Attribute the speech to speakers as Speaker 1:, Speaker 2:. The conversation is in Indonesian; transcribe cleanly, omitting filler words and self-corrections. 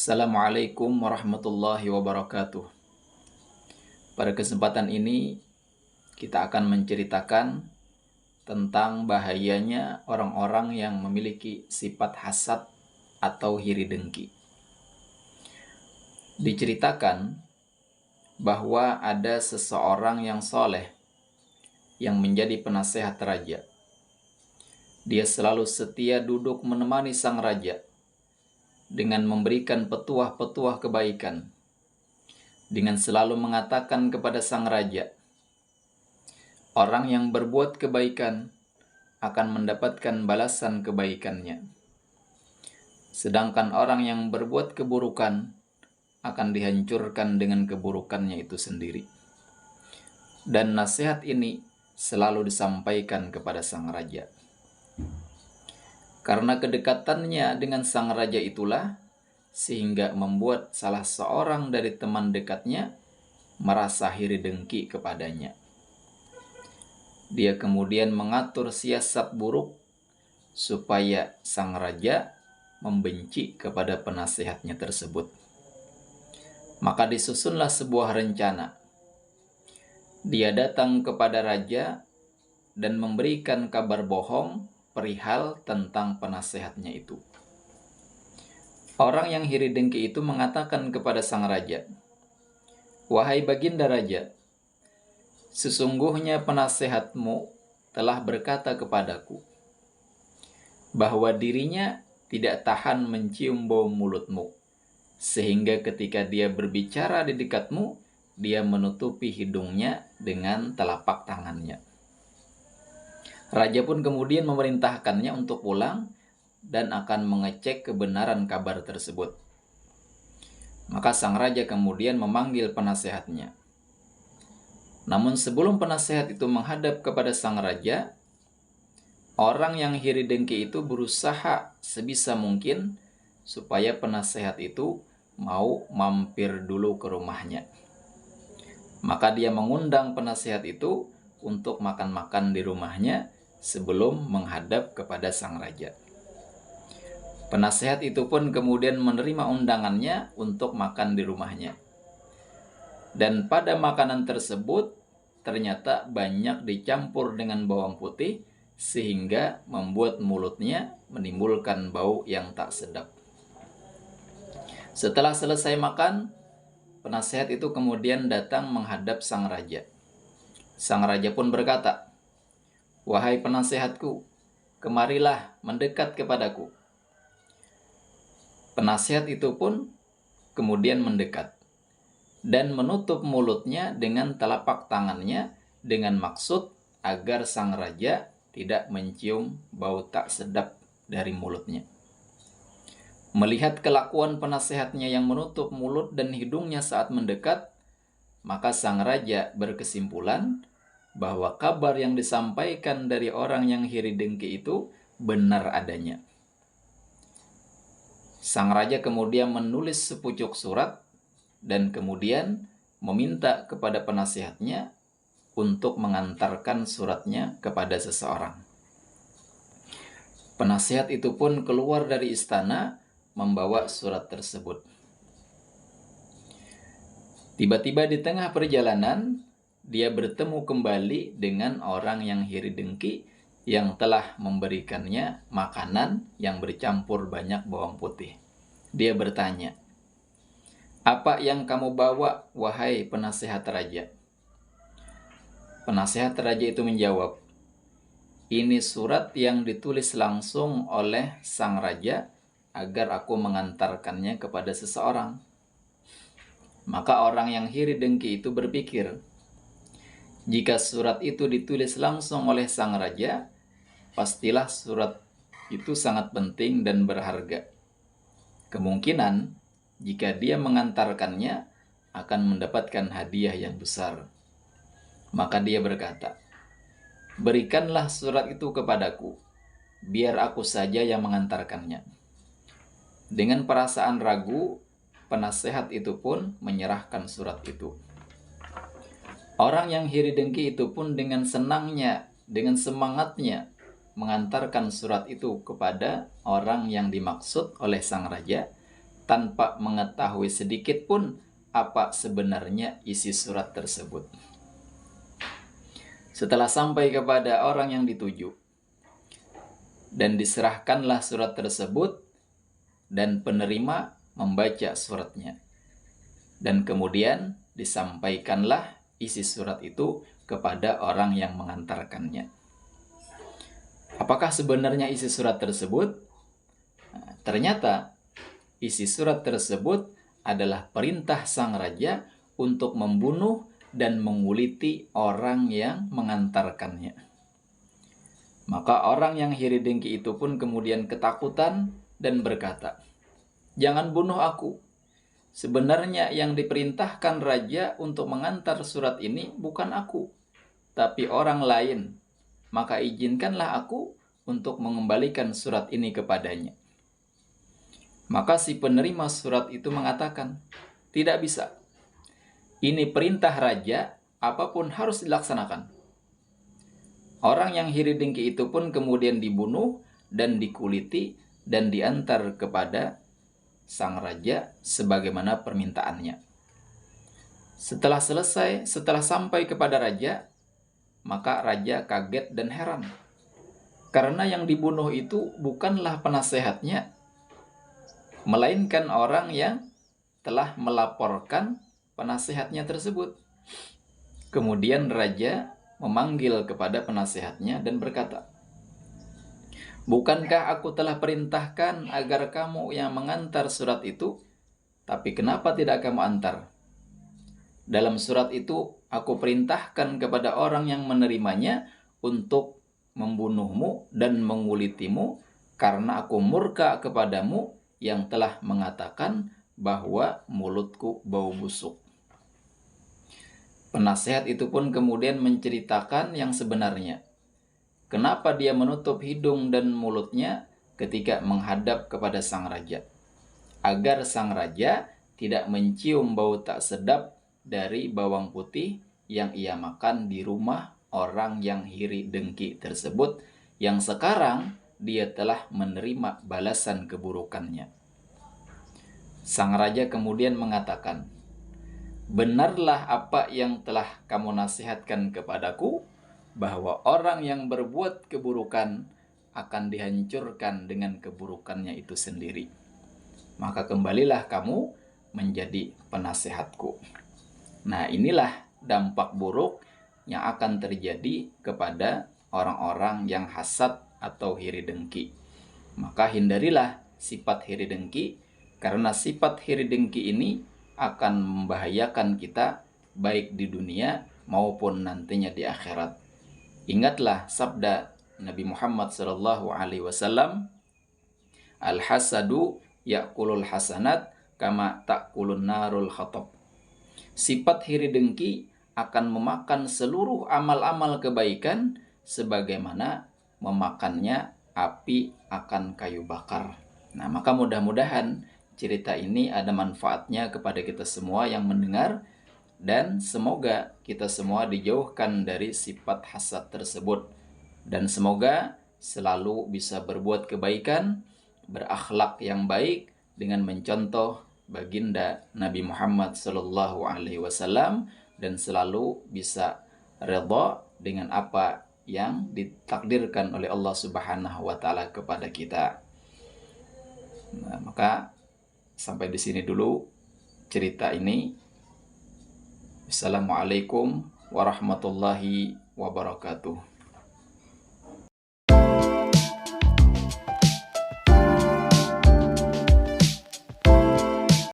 Speaker 1: Assalamualaikum warahmatullahi wabarakatuh. Pada kesempatan ini kita akan menceritakan tentang bahayanya orang-orang yang memiliki sifat hasad atau iri dengki. Diceritakan bahwa ada seseorang yang soleh yang menjadi penasehat raja. Dia selalu setia duduk menemani sang raja dengan memberikan petuah-petuah kebaikan, dengan selalu mengatakan kepada sang raja, orang yang berbuat kebaikan akan mendapatkan balasan kebaikannya, sedangkan orang yang berbuat keburukan akan dihancurkan dengan keburukannya itu sendiri. Dan nasihat ini selalu disampaikan kepada sang raja. Karena kedekatannya dengan sang raja itulah sehingga membuat salah seorang dari teman dekatnya merasa iri dengki kepadanya. Dia kemudian mengatur siasat buruk supaya sang raja membenci kepada penasehatnya tersebut. Maka disusunlah sebuah rencana. Dia datang kepada raja dan memberikan kabar bohong perihal tentang penasehatnya itu. Orang yang iri dengki itu mengatakan kepada sang raja, "Wahai baginda raja, sesungguhnya penasehatmu telah berkata kepadaku bahwa dirinya tidak tahan mencium bau mulutmu, sehingga ketika dia berbicara di dekatmu, dia menutupi hidungnya dengan telapak tangannya." Raja pun kemudian memerintahkannya untuk pulang dan akan mengecek kebenaran kabar tersebut. Maka sang raja kemudian memanggil penasehatnya. Namun sebelum penasehat itu menghadap kepada sang raja, orang yang iri dengki itu berusaha sebisa mungkin supaya penasehat itu mau mampir dulu ke rumahnya. Maka dia mengundang penasehat itu untuk makan-makan di rumahnya sebelum menghadap kepada sang raja. Penasehat itu pun kemudian menerima undangannya untuk makan di rumahnya. Dan pada makanan tersebut ternyata banyak dicampur dengan bawang putih sehingga membuat mulutnya menimbulkan bau yang tak sedap. Setelah selesai makan, penasehat itu kemudian datang menghadap sang raja. Sang raja pun berkata, "Wahai penasehatku, kemarilah mendekat kepadaku." Penasehat itu pun kemudian mendekat dan menutup mulutnya dengan telapak tangannya dengan maksud agar sang raja tidak mencium bau tak sedap dari mulutnya. Melihat kelakuan penasehatnya yang menutup mulut dan hidungnya saat mendekat, maka sang raja berkesimpulan bahwa kabar yang disampaikan dari orang yang iri dengki itu benar adanya. Sang raja kemudian menulis sepucuk surat dan kemudian meminta kepada penasehatnya untuk mengantarkan suratnya kepada seseorang. Penasehat itu pun keluar dari istana membawa surat tersebut. Tiba-tiba di tengah perjalanan, dia bertemu kembali dengan orang yang iri dengki yang telah memberikannya makanan yang bercampur banyak bawang putih. Dia bertanya, "Apa yang kamu bawa, wahai penasehat raja?" Penasehat raja itu menjawab, "Ini surat yang ditulis langsung oleh sang raja agar aku mengantarkannya kepada seseorang." Maka orang yang iri dengki itu berpikir, jika surat itu ditulis langsung oleh sang raja, pastilah surat itu sangat penting dan berharga. Kemungkinan jika dia mengantarkannya akan mendapatkan hadiah yang besar. Maka dia berkata, "Berikanlah surat itu kepadaku, biar aku saja yang mengantarkannya." Dengan perasaan ragu, penasehat itu pun menyerahkan surat itu. Orang yang iri dengki itu pun dengan senangnya, dengan semangatnya mengantarkan surat itu kepada orang yang dimaksud oleh sang raja tanpa mengetahui sedikit pun apa sebenarnya isi surat tersebut. Setelah sampai kepada orang yang dituju dan diserahkanlah surat tersebut, dan penerima membaca suratnya, dan kemudian disampaikanlah isi surat itu kepada orang yang mengantarkannya. Apakah sebenarnya isi surat tersebut? Nah, ternyata isi surat tersebut adalah perintah sang raja untuk membunuh dan menguliti orang yang mengantarkannya. Maka orang yang iri dengki itu pun kemudian ketakutan dan berkata, "Jangan bunuh aku. Sebenarnya yang diperintahkan raja untuk mengantar surat ini bukan aku, tapi orang lain. Maka izinkanlah aku untuk mengembalikan surat ini kepadanya." Maka si penerima surat itu mengatakan, "Tidak bisa. Ini perintah raja, apapun harus dilaksanakan." Orang yang iri dengki itu pun kemudian dibunuh dan dikuliti dan diantar kepada sang raja sebagaimana permintaannya. Setelah selesai, setelah sampai kepada raja, maka raja kaget dan heran. Karena yang dibunuh itu bukanlah penasehatnya, melainkan orang yang telah melaporkan penasehatnya tersebut. Kemudian raja memanggil kepada penasehatnya dan berkata, "Bukankah aku telah perintahkan agar kamu yang mengantar surat itu? Tapi kenapa tidak kamu antar? Dalam surat itu aku perintahkan kepada orang yang menerimanya untuk membunuhmu dan mengulitimu karena aku murka kepadamu yang telah mengatakan bahwa mulutku bau busuk." Penasehat itu pun kemudian menceritakan yang sebenarnya. Kenapa dia menutup hidung dan mulutnya ketika menghadap kepada sang raja? Agar sang raja tidak mencium bau tak sedap dari bawang putih yang ia makan di rumah orang yang iri dengki tersebut, yang sekarang dia telah menerima balasan keburukannya. Sang raja kemudian mengatakan, "Benarlah apa yang telah kamu nasihatkan kepadaku, bahwa orang yang berbuat keburukan akan dihancurkan dengan keburukannya itu sendiri. Maka kembalilah kamu menjadi penasehatku." Nah, inilah dampak buruk yang akan terjadi kepada orang-orang yang hasad atau iri dengki. Maka hindarilah sifat iri dengki, karena sifat iri dengki ini akan membahayakan kita baik di dunia maupun nantinya di akhirat. Ingatlah sabda Nabi Muhammad SAW, "Al-hasadu ya'kulul hasanat kama ta'kulun narul khatab." Sifat iri dengki akan memakan seluruh amal-amal kebaikan sebagaimana memakannya api akan kayu bakar. Nah, maka mudah-mudahan cerita ini ada manfaatnya kepada kita semua yang mendengar, dan semoga kita semua dijauhkan dari sifat hasad tersebut, dan semoga selalu bisa berbuat kebaikan, berakhlak yang baik dengan mencontoh baginda Nabi Muhammad SAW, dan selalu bisa redha dengan apa yang ditakdirkan oleh Allah Subhanahu wa taala kepada kita. Nah, maka sampai di sini dulu cerita ini. Assalamualaikum warahmatullahi wabarakatuh.